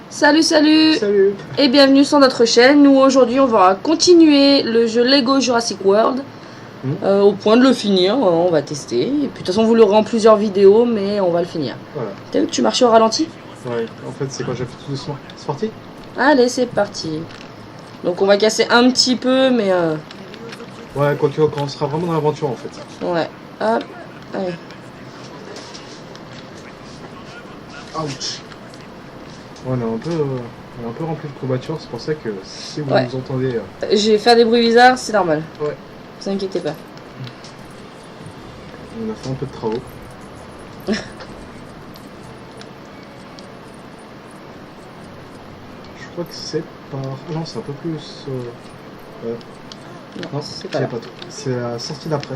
Salut, salut, Salut. et bienvenue sur notre chaîne. Nous aujourd'hui on va continuer le jeu Lego Jurassic World au point de le finir. On va tester. Et puis de toute façon vous l'aurez en plusieurs vidéos, mais on va le finir. Voilà. T'as vu que tu marchais au ralenti? Ouais, en fait c'est quoi, j'ai fait tout doucement. C'est parti? Allez, c'est parti. Donc on va casser un petit peu, mais Ouais, quoique quand on sera vraiment dans l'aventure en fait. ouais. Hop, allez. Ouch. Ouais, on est un peu rempli de courbatures, c'est pour ça que si vous Ouais. nous entendez... Je vais faire des bruits bizarres, c'est normal. Ouais. Vous inquiétez pas. On a fait un peu de travaux. Je crois que c'est par... Non, c'est un peu plus... Non, c'est pas là. tout. C'est la sortie d'après.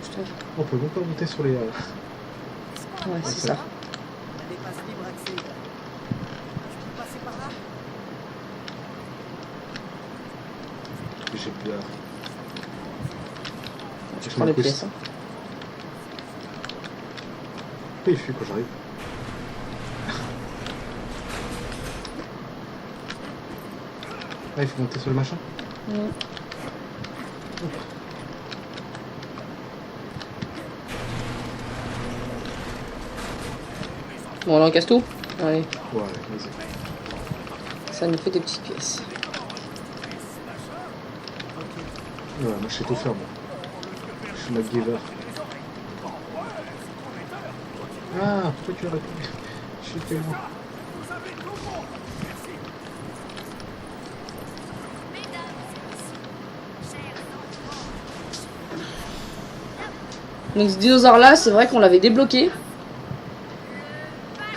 Putain. On peut même pas monter sur les... Ouais, c'est ça. J'ai peur. Je prends les pièces. Hein. Il fuit quand j'arrive. Ah, il faut monter sur le machin. Bon, on en casse tout. Allez, Ouais, vas-y. ça nous fait des petites pièces. Ouais, moi je sais tout faire, moi. Je suis MacGyver. Ah, pourquoi tu as répondu? Je suis tellement... Donc ce dinosaure là, c'est vrai qu'on l'avait débloqué.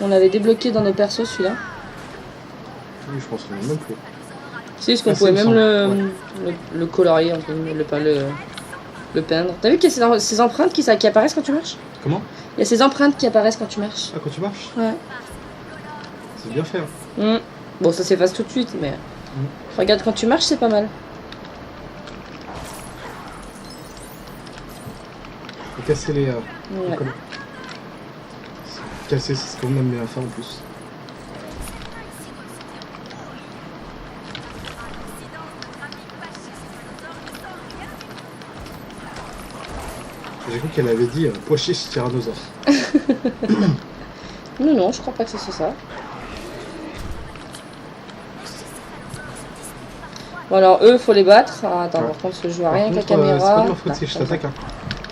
On l'avait débloqué dans nos persos celui-là. Oui, je pense qu'on est même plus. C'est juste qu'on Ah, pouvait ça, il même me le colorier, un peu, le peindre. T'as vu qu'il y a ces empreintes qui apparaissent quand tu marches? Comment? Il y a ces empreintes qui apparaissent quand tu marches. Ah, quand tu marches? Ouais. C'est bien fait. Hein. Bon, ça s'efface tout de suite, mais regarde quand tu marches, c'est pas mal. Faut casser les... Ouais. Casser, c'est ce qu'on aime bien faire en plus. J'ai cru qu'elle avait dit pois chiche tyrannosaure. Non, non, je crois pas que c'est ça. Bon, alors eux, faut les battre. Ah, attends, Ouais. par contre, je joue à Par rien avec la contre, c'est caméra. pas de ma faute si je t'attaque. Hein.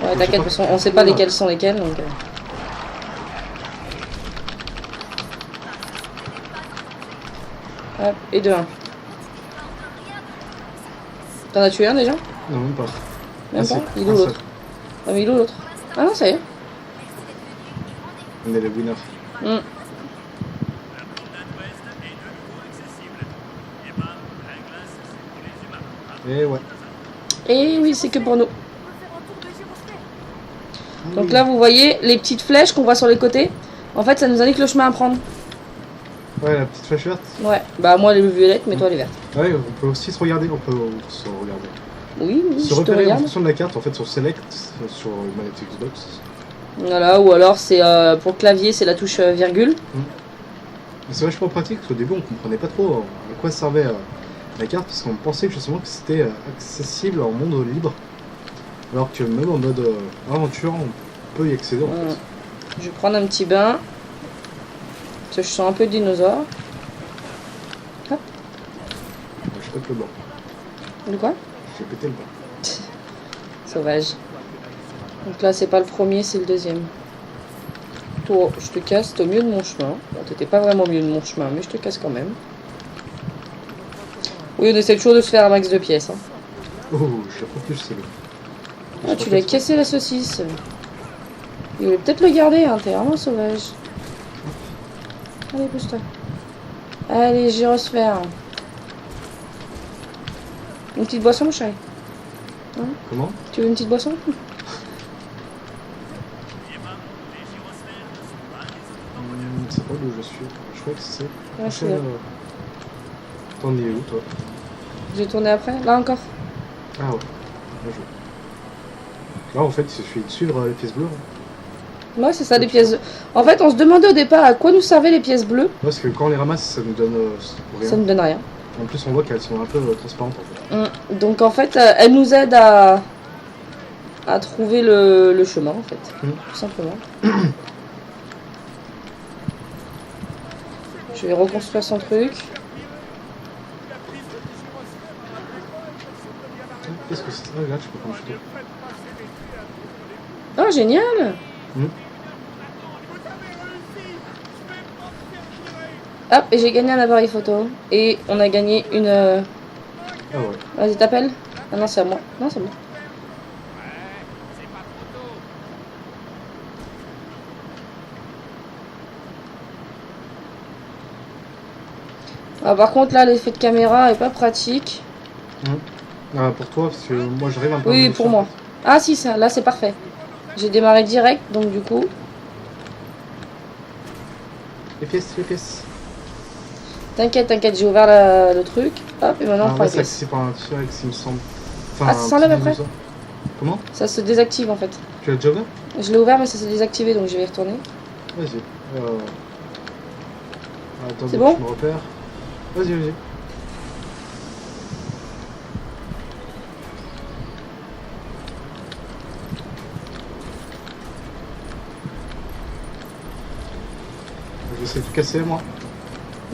Ouais, t'inquiète, parce qu'on sait pas lesquels sont lesquels. Donc, Hop, et de 1. T'en as tué un déjà? Non, même pas. Même Ah, pas? si, Il est un où seul. l'autre? Ah, mais il est où l'autre? Ah non, ça y est. On est les winners. Et ouais. Et oui, c'est que pour nous. Donc là, vous voyez les petites flèches qu'on voit sur les côtés. En fait, ça nous indique le chemin à prendre. Ouais, la petite flèche verte. Ouais, bah moi les violettes, mais toi les vertes. Ouais, on peut aussi se regarder. On peut se regarder. Oui, oui, Se je te repérer en regarde. fonction de la carte, en fait, sur Select, sur le manette Xbox. Voilà, ou alors c'est pour clavier, c'est la touche virgule. Mais c'est vachement pratique parce qu'au début on comprenait pas trop à quoi servait la carte parce qu'on pensait justement que c'était accessible en monde libre. Alors que même en mode aventure on peut y accéder en fait. Je vais prendre un petit bain. Parce que je sens un peu dinosaure. Hop. Je pète le banc. De quoi? J'ai pété le banc. Sauvage. Donc là, c'est pas le premier, c'est le deuxième. Toi, je te casse, t'es au milieu de mon chemin. Bon, t'étais pas vraiment au milieu de mon chemin, mais je te casse quand même. Oui, on essaie toujours de se faire un max de pièces. Hein. Oh, je l'ai plus c'est bon. Ah, tu l'as cassé la saucisse. Il voulait peut-être le garder, hein, t'es vraiment sauvage. Allez, pousse-toi. Allez, gyrosphère. Une petite boisson, mon chéri? Hein? Comment? Tu veux une petite boisson? C'est pas où je suis. Je crois que c'est. Ouais, c'est là. T'en es où toi? J'ai tourné après? Là encore? Ah ouais. Bien joué. Là en fait il suffit de suivre les pièces bleues. Ouais, c'est ça, les pièces. En fait, on se demandait au départ à quoi nous servaient les pièces bleues. Parce que quand on les ramasse, ça nous donne rien. Ça ne donne rien. En plus, on voit qu'elles sont un peu transparentes en fait. Donc en fait, elles nous aident à trouver le chemin en fait, tout simplement. Je vais reconstruire son truc. Qu'est-ce que c'est ça? Regarde, je peux prendre le couteau. Oh, génial! Hop, et j'ai gagné un appareil photo. Et on a gagné une... Ah ouais. Vas-y, t'appelles? Ah non, c'est à moi. Non, c'est moi. Ah, par contre, là, l'effet de caméra est pas pratique. Ah, pour toi, parce que moi je rêve un peu. Oui, pour moi. Ah si, ça, là, c'est parfait. J'ai démarré direct, donc du coup... Les pièces. T'inquiète, t'inquiète, j'ai ouvert le truc. Hop, et maintenant on prend les pièces. C'est pas un T-Rex, il me semble. Enfin, Ah, ça s'enlève après? Comment? Ça se désactive en fait. Tu l'as déjà ouvert? Je l'ai ouvert, mais ça s'est désactivé, donc je vais y retourner. Vas-y. Attends, C'est bon? je me repère. Vas-y. J'essaie de tout casser, moi.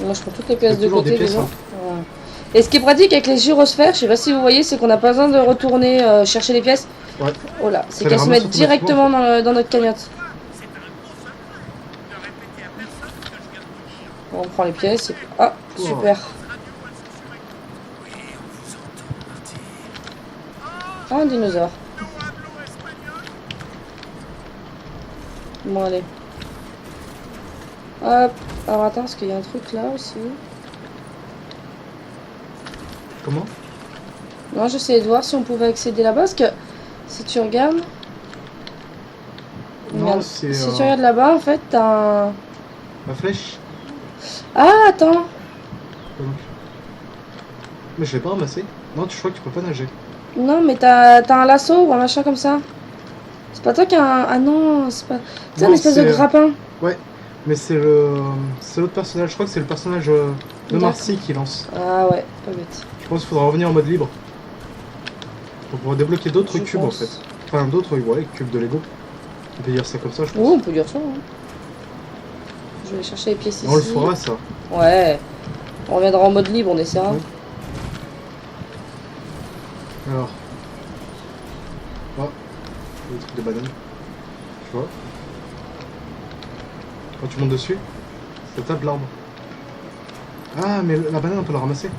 Moi, je prends toutes les pièces de toujours côté des pièces, déjà. hein. Ouais. Et ce qui est pratique avec les gyrosphères, je sais pas si vous voyez, c'est qu'on n'a pas besoin de retourner chercher les pièces. Ouais. Oh là, c'est Ça qu'elles les se ramasse mettent directement dans notre cagnotte. Bon, on prend les pièces et puis... Ah, super. Ah, un dinosaure. Bon, allez. Hop. Alors attends, parce qu'il y a un truc là aussi. Comment? Non, j'essayais de voir si on pouvait accéder là-bas, parce que si tu regardes... Non, c'est... Si tu regardes là-bas, en fait, t'as un... La flèche? Ah, attends. Mais je l'ai pas ramassé. Non, tu crois que tu peux pas nager? Non, mais t'as un lasso ou un machin comme ça. C'est pas toi qui a un... Ah non, c'est pas... C'est un espèce de grappin. Ouais, mais c'est l'autre personnage. Je crois que c'est le personnage de Marcy qui lance. Ah ouais, pas bête. Je pense qu'il faudra revenir en mode libre. Pour pouvoir débloquer d'autres cubes en fait. Enfin, d'autres cubes de Lego. On peut dire ça comme ça, je pense. Oui, on peut dire ça. Hein. Je vais chercher les pièces ici. On le fera ça. Ouais. On reviendra en mode libre, on essaiera. Oui. Alors. Oh. Le truc de banane. Tu vois? Quand tu montes dessus, ça tape l'arbre. Ah, mais la banane, on peut la ramasser.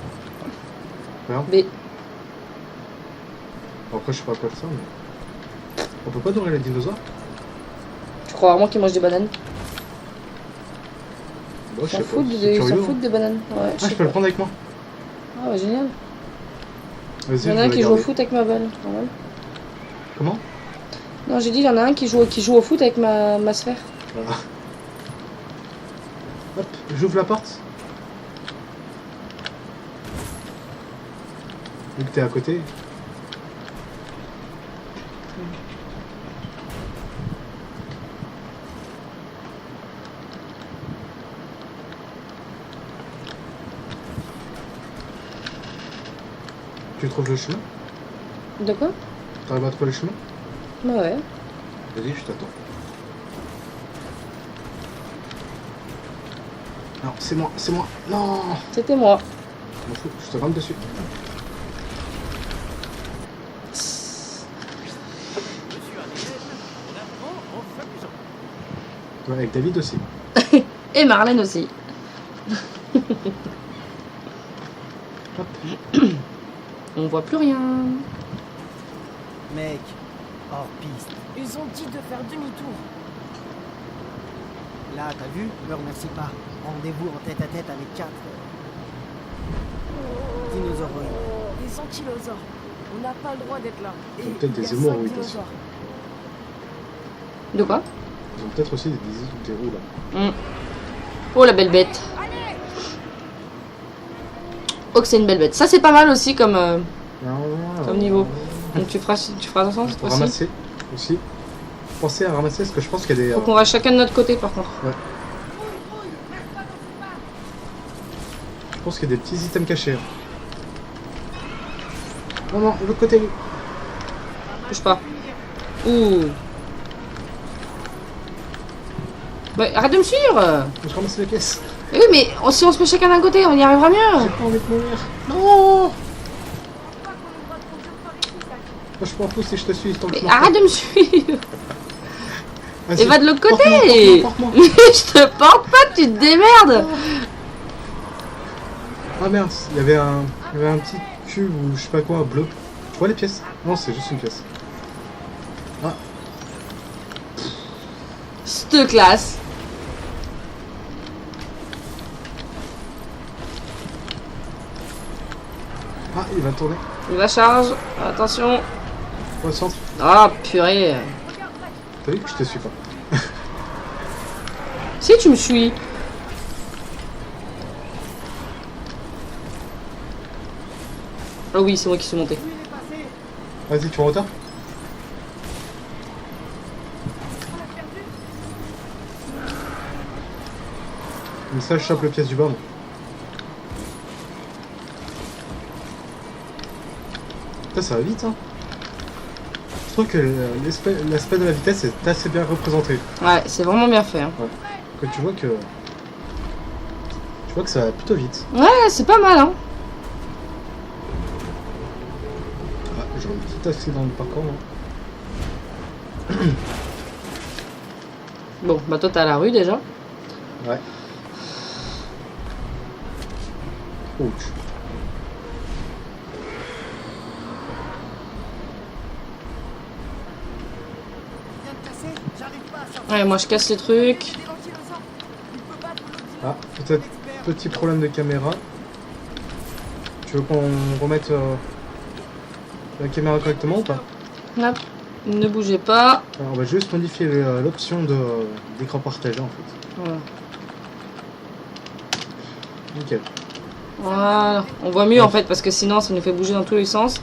Regarde. Mais... Après, je sais pas quoi de ça, mais... On peut pas nourrir les dinosaures? Tu crois vraiment qu'ils mangent des bananes? Bah, Ils s'en foutent des bananes. Ouais, je peux le prendre avec moi. Ah ouais, génial. Vas-y, il y en a un qui joue au foot avec ma balle. Ouais. Comment? Non, j'ai dit, il y en a un qui joue au foot avec ma sphère. Voilà. Hop, j'ouvre la porte. Vu que t'es à côté. Tu trouves le chemin? De quoi? T'arrives à trouver le chemin? Bah ouais. Vas-y, je t'attends. Non, c'est moi. Non! C'était moi. Je m'en fous, je te rentre dessus. Ouais, avec David aussi. Et Marlène aussi. Hop. On voit plus rien. Mec, hors piste. Ils ont dit de faire demi-tour. Là, t'as vu? Ne remercie pas. Rendez-vous en tête à tête avec 4 dinosauroïdes. Des ankylosaures. On n'a pas le droit d'être là. Et Peut-être des il y a hémorroïdes 5 aussi. dinosaures. De quoi? Ils ont peut-être aussi des roues là. Oh la belle bête. Oh que c'est une belle bête. Ça c'est pas mal aussi comme niveau. Donc tu feras attention cette Pour fois-ci. ramasser aussi. pensez à ramasser parce que je pense qu'il y a des... Faut qu'on va chacun de notre côté par contre. Je pense qu'il y a des petits items cachés. Hein. Non, non, de l'autre côté. Bouge pas. Ouh. Bah, arrête de me suivre. Je ramasse les pièces. Oui, mais si on se met chacun d'un côté, on y arrivera mieux. J'ai pas envie de mourir. Non. Moi, je m'en fous si je te suis. Tant que Mais je m'en fous. arrête de me suivre. Vas-y. Et va de l'autre côté. Porte-moi. Mais je te porte pas, tu te démerdes. Ah merde, il y avait un petit cube ou je sais pas quoi, bleu. Tu vois les pièces? Non, c'est juste une pièce. Ah, Cette classe. ah, il va tourner. Il va charge. Attention. Au centre. Ah, purée. T'as vu que je te suis pas? Si tu me suis. Oh oui, c'est moi qui suis monté. Vas-y, tu retardes. Mais ça, je chope le pièce du bas. moi. Putain, ça va vite, hein. Je trouve que l'aspect de la vitesse est assez bien représenté. Ouais, c'est vraiment bien fait. Hein. Que tu vois que ça va plutôt vite. Ouais, c'est pas mal, hein. Ah, j'ai un petit accident de parcours. Hein. Bon, bah toi t'es à la rue déjà. Ouais. Ouch. Viens de casser, j'arrive pas à sortir. Ouais, moi je casse les trucs. Les ankylosaures, il peut battre le Ah, peut-être petit problème de caméra. Tu veux qu'on remette la caméra correctement ou pas? Hop, ne bougez pas. Alors, on va juste modifier l'option d'écran partagé en fait. Voilà. Nickel. Voilà. On voit mieux en fait parce que sinon ça nous fait bouger dans tous les sens.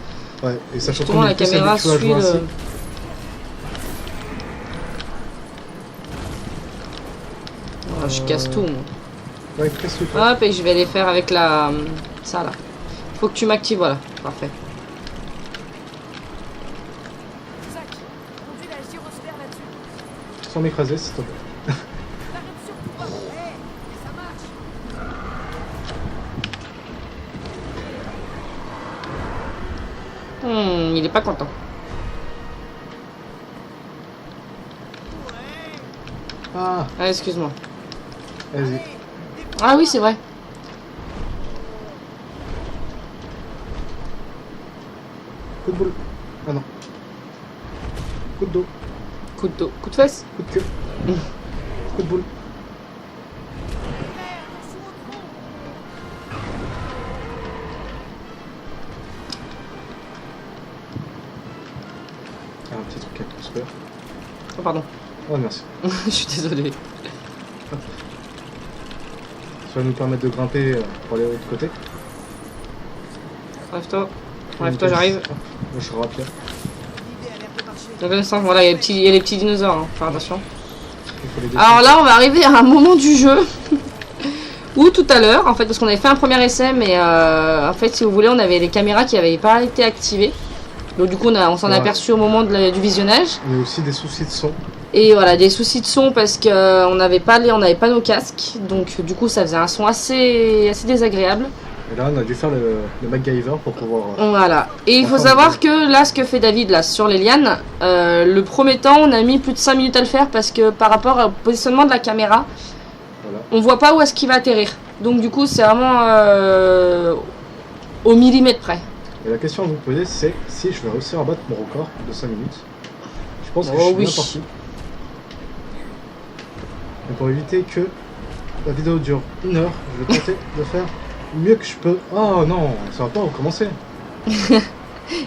Ouais, et sachant Justement, qu'on la est plus caméra habitué à suit jouer ainsi. le. Voilà, je casse tout. Moi. Ouais, qu'est-ce que tu fais? Hop, et je vais les faire avec la. Ça là. Faut que tu m'actives, voilà. Parfait. Zach, conduis la gyrosphère là-dessus. Sans m'écraser, s'il te plaît. T'arrêtes surtout pas. Hé, ça marche. Il est pas content. Ah, Ah, excuse-moi. vas-y. Ah oui, c'est vrai. Coup de boule. Ah non. Coup de dos. Coup de dos, coup de fesse. Coup de queue. Coup de boule. Ah, un petit truc à construire. Oh, pardon. Oh, merci. Je suis désolé. Ça va nous permettre de grimper pour aller de l'autre côté. Enlève-toi. Enlève-toi, j'arrive. Ah, moi, je suis rapide. L'idée a l'air de marcher. Donc, l'instant, voilà, il y a les petits dinosaures. Hein. Faire attention. Il faut les descendre. Alors là, on va arriver à un moment du jeu où tout à l'heure, en fait, parce qu'on avait fait un premier essai, mais en fait, si vous voulez, on avait les caméras qui n'avaient pas été activées. Donc du coup, on s'en est Ouais. aperçu au moment du visionnage. Il y a aussi des soucis de son. Et voilà, des soucis de son parce qu'on n'avait pas nos casques. Donc du coup, ça faisait un son assez désagréable. Et là, on a dû faire le MacGyver pour pouvoir. Voilà. Et il faut Enfin, savoir que là, ce que fait David là sur les lianes, le premier temps, on a mis plus de 5 minutes à le faire parce que par rapport au positionnement de la caméra, Voilà. on voit pas où est-ce qu'il va atterrir. Donc du coup, c'est vraiment au millimètre près. Et la question à vous poser, c'est si je vais réussir à battre mon record de 5 minutes. Je pense que Oh je suis oui. bien parti. Et pour éviter que la vidéo dure 1 heure, je vais tenter de faire mieux que je peux. Oh non, ça va pas recommencer.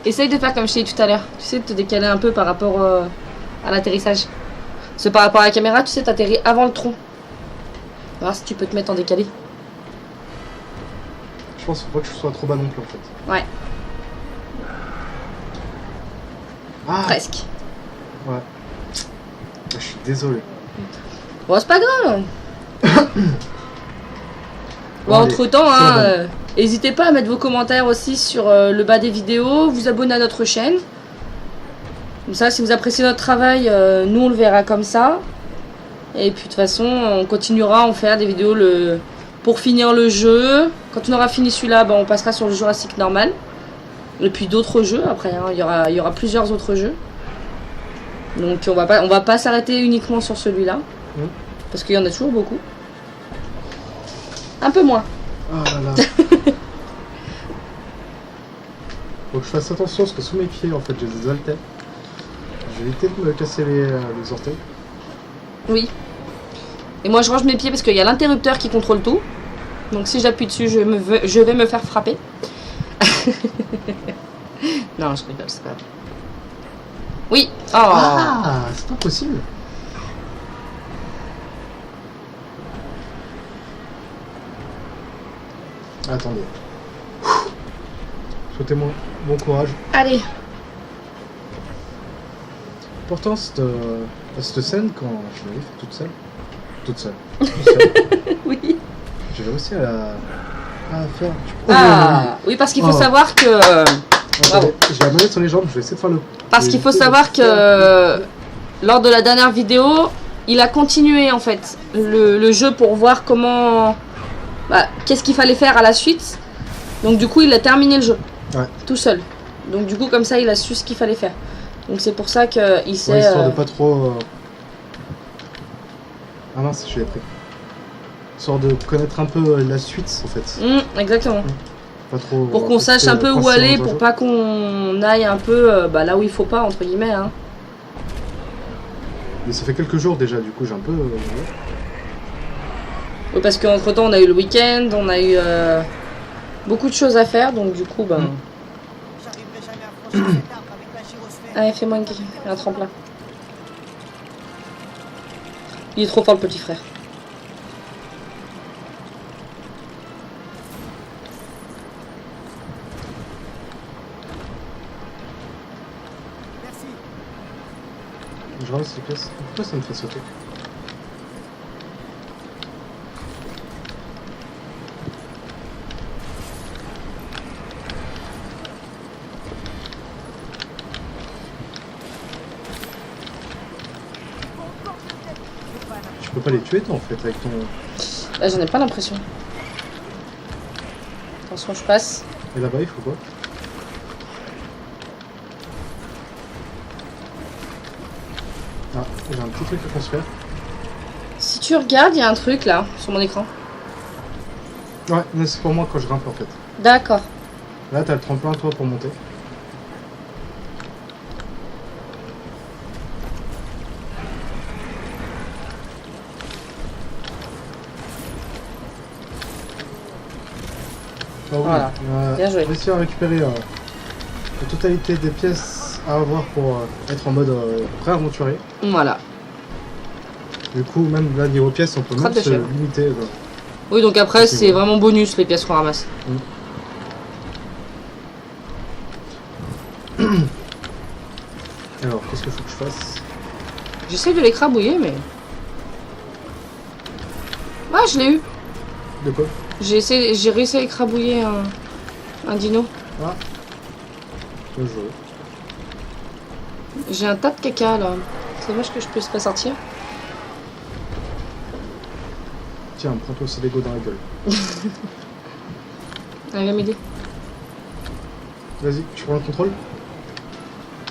Essaye de faire comme je t'ai dit tout à l'heure. Tu sais, de te décaler un peu par rapport à l'atterrissage. Parce que par rapport à la caméra, tu sais, t'atterris avant le tronc. On va voir si tu peux te mettre en décalé. Je pense qu'il faut pas que je sois trop bas non plus en fait. Ouais, Ah presque. Ouais. Je suis désolé. Bon, c'est pas grave. Bon, allez, entre temps, c'est la hein, bonne. n'hésitez pas à mettre vos commentaires aussi sur le bas des vidéos, vous abonner à notre chaîne. Comme ça, si vous appréciez notre travail, nous on le verra comme ça. Et puis de toute façon, on continuera à en faire des vidéos pour finir le jeu. Quand on aura fini celui-là, on passera sur le Jurassic normal. Et puis d'autres jeux après, hein. Il y aura plusieurs autres jeux. Donc on va pas s'arrêter uniquement sur celui-là. Parce qu'il y en a toujours beaucoup. Un peu moins. Ah là là. Faut que je fasse attention parce que sous mes pieds, en fait, j'ai des haltères. Je vais éviter de me casser les orteils. Oui. Et moi je range mes pieds parce qu'il y a l'interrupteur qui contrôle tout. Donc si j'appuie dessus, je vais me faire frapper. Non, je rigole, c'est pas grave. Oui. Oh. Ah, c'est pas possible. Attendez. Souhaitez-moi bon courage. Allez. Pourtant, cette scène, quand je l'avais fait toute seule, Oui. j'ai réussi à la faire. Ah, oui, parce qu'il faut Oh. savoir que... Attendez, j'ai la manette sur les jambes, je vais essayer de faire le... Parce qu'il faut savoir que lors de la dernière vidéo, il a continué en fait le jeu pour voir comment... qu'est-ce qu'il fallait faire à la suite. Donc du coup, il a terminé le jeu. Ouais. Tout seul. Donc du coup, comme ça, il a su ce qu'il fallait faire. Donc c'est pour ça qu'il s'est... Ouais, histoire de pas trop... Ah mince, je l'ai pris. Histoire de connaître un peu la suite, en fait. exactement. Pas trop... Pour qu'on sache un peu où aller, pour pas qu'on aille un peu là où il faut pas, entre guillemets. Hein. Mais ça fait quelques jours déjà, du coup, j'ai un peu... Oui, parce qu'entre temps, on a eu le week-end, on a eu beaucoup de choses à faire, donc du coup, J'arriverai jamais à franchir cet arbre avec la gyrosphère. Allez, fais-moi un tremplin. Il est trop fort, le petit frère. Merci. Je ramasse les pièces. Pourquoi ça me fait sauter? Tu peux pas les tuer toi en fait avec ton... Là, j'en ai pas l'impression. Attention, je passe. Et là-bas il faut quoi? Ah, j'ai un petit truc à construire. Si tu regardes, il y a un truc là, sur mon écran. Ouais, mais c'est pour moi quand je grimpe en fait. D'accord. Là t'as le tremplin toi pour monter. Ah oui, Voilà. Bien joué. Réussir à récupérer la totalité des pièces à avoir pour être en mode pré-aventurier. Voilà. Du coup, même là, niveau pièces, on peut Trappe même de se chèvre. limiter. Oui, donc après, C'est c'est bon. vraiment bonus les pièces qu'on ramasse. Alors, qu'est-ce qu'il faut que je fasse? J'essaie de l'écrabouiller, mais... Ah, je l'ai eu. De quoi? J'ai réussi à écrabouiller un dino. Ah. Bien joué. J'ai un tas de caca là. C'est dommage que je puisse pas sortir. Tiens, prends-toi ce Lego dans la gueule. Allez, viens m'aider. Vas-y, tu prends le contrôle?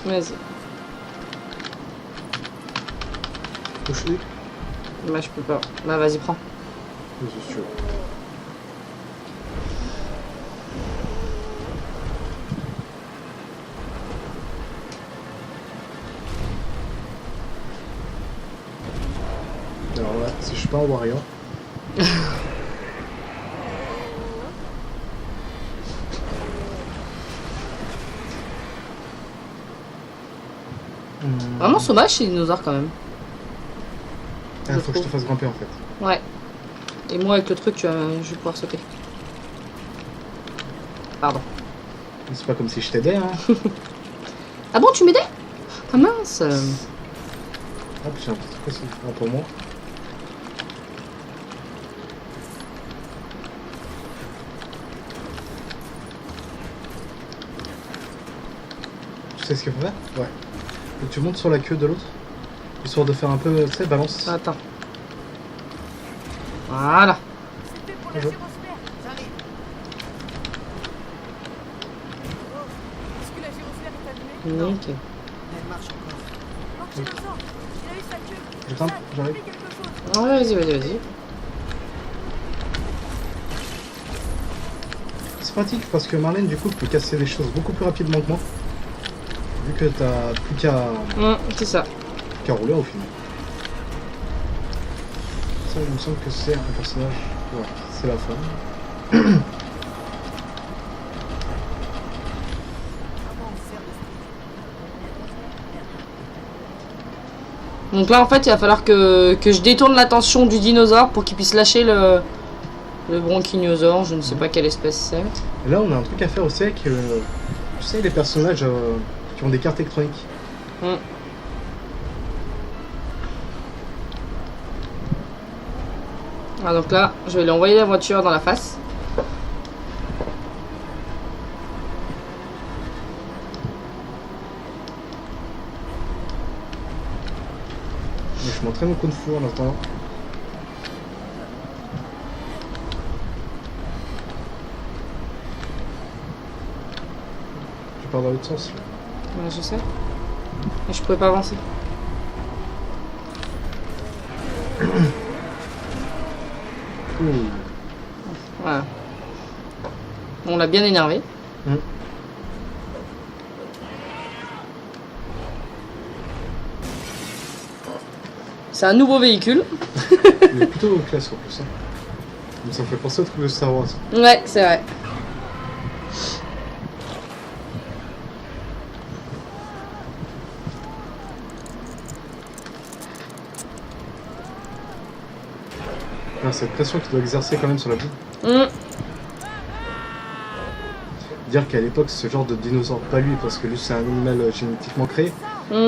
Vas-y. Touche-les. Bah, je peux pas. Bah, vas-y, prends. Vas-y, si tu veux. Alors là, si je suis pas un warrior. Vraiment sauvage ces dinosaures quand même. Ah, faut que je te fasse grimper en fait. Ouais. Et moi avec le truc, je vais pouvoir sauter. Pardon. C'est pas comme si je t'aidais, hein. Ah bon, tu m'aidais? Ah mince. Hop, j'ai un petit truc aussi. Un pour moi. Tu sais ce qu'il faut faire? Ouais. Et tu montes sur la queue de l'autre, histoire de faire un peu, tu sais, balance. Attends. Voilà. C'est fait pour la Bonjour. gyrosphère. J'arrive. Est-ce que la gyrosphère est allumée? Ok. Elle marche encore. Ankylosaure, il a eu sa queue. J'attends, Zack, j'arrive. fais quelque chose. Ah, vas-y. C'est pratique parce que Marlène, du coup, peut casser les choses beaucoup plus rapidement que moi. Vu que t'as plus C'est ça. qu'à rouler au final. Ça, il me semble que c'est un personnage. Ouais, c'est la femme. Comment on sert de Donc là, en fait, il va falloir que je détourne l'attention du dinosaure pour qu'il puisse lâcher le bronchinosaure. Je ne sais pas quelle espèce c'est. Et là, on a un truc à faire aussi avec, tu sais, les personnages qui ont des cartes électroniques. Ah, donc là, je vais lui envoyer la voiture dans la face. Mais je m'entraîne au kung fu en attendant. Je pars dans l'autre sens. Ouais, je sais. Mais je pouvais pas avancer. Ouh. Voilà. On l'a bien énervé. C'est un nouveau véhicule. Il est plutôt classe en plus. Hein. Donc ça me fait penser au truc de Star Wars. Ouais, c'est vrai. Ah, cette pression qu'il doit exercer quand même sur la boue. Dire qu'à l'époque, ce genre de dinosaure, pas lui, parce que lui c'est un animal génétiquement créé,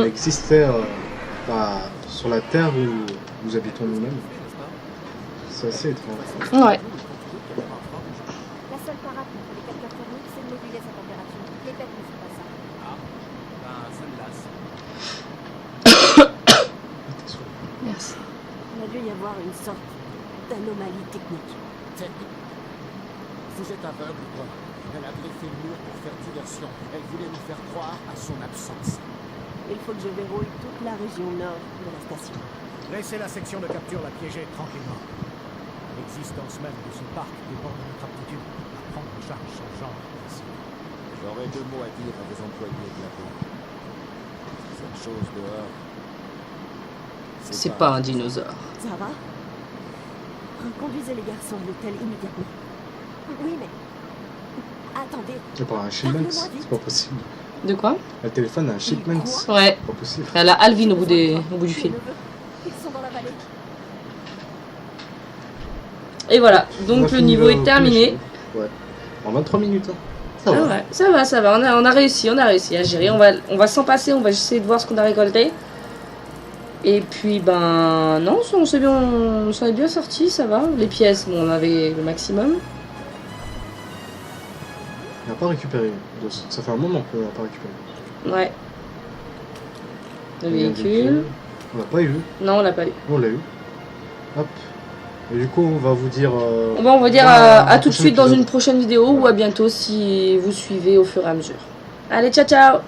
existait sur la Terre où nous habitons nous-mêmes. C'est assez étrange. Ouais. La seule parade contre les capteurs thermiques, c'est de moduler sa température. Les bêtes ne font pas ça. Merci. Il a dû y avoir une sorte d'anomalie technique. Vous êtes aveugle ou quoi? Elle a griffé le mur pour faire diversion. Elle voulait nous faire croire à son absence. Il faut que je verrouille toute la région nord de la station. Laissez la section de capture la piéger tranquillement. L'existence même de ce parc dépend de notre aptitude à prendre en charge ce genre d'ici. J'aurais deux mots à dire à vos employés de la peau. Cette chose dehors. C'est pas un dinosaure. Ça va? Reconduisez les garçons à l'hôtel immédiatement. Oui, mais... Attendez. C'est pas un shipment, c'est pas possible. De quoi? Le téléphone a un shipment, c'est Ouais. pas possible. Elle a Alvin au bout du fil. Ils sont dans la vallée. Et voilà. On a Donc le fini niveau est tous terminé. les chevaux. Ouais. En 23 minutes. Hein. Ça va. Ouais, ça va. On a réussi à gérer. On va s'en passer. On va essayer de voir ce qu'on a récolté. Et puis non, on s'en est bien sorti, ça va. Les pièces, bon, on avait le maximum. On n'a pas récupéré. Ça fait un moment qu'on n'a pas récupéré. Ouais. Le Il y a un véhicule. On l'a pas eu. Non, on l'a pas eu. On l'a eu. Hop. Et du coup, on va vous dire. On va dire dans à un tout de prochain suite dans épisode. une prochaine vidéo ou à bientôt si vous suivez au fur et à mesure. Allez, ciao ciao!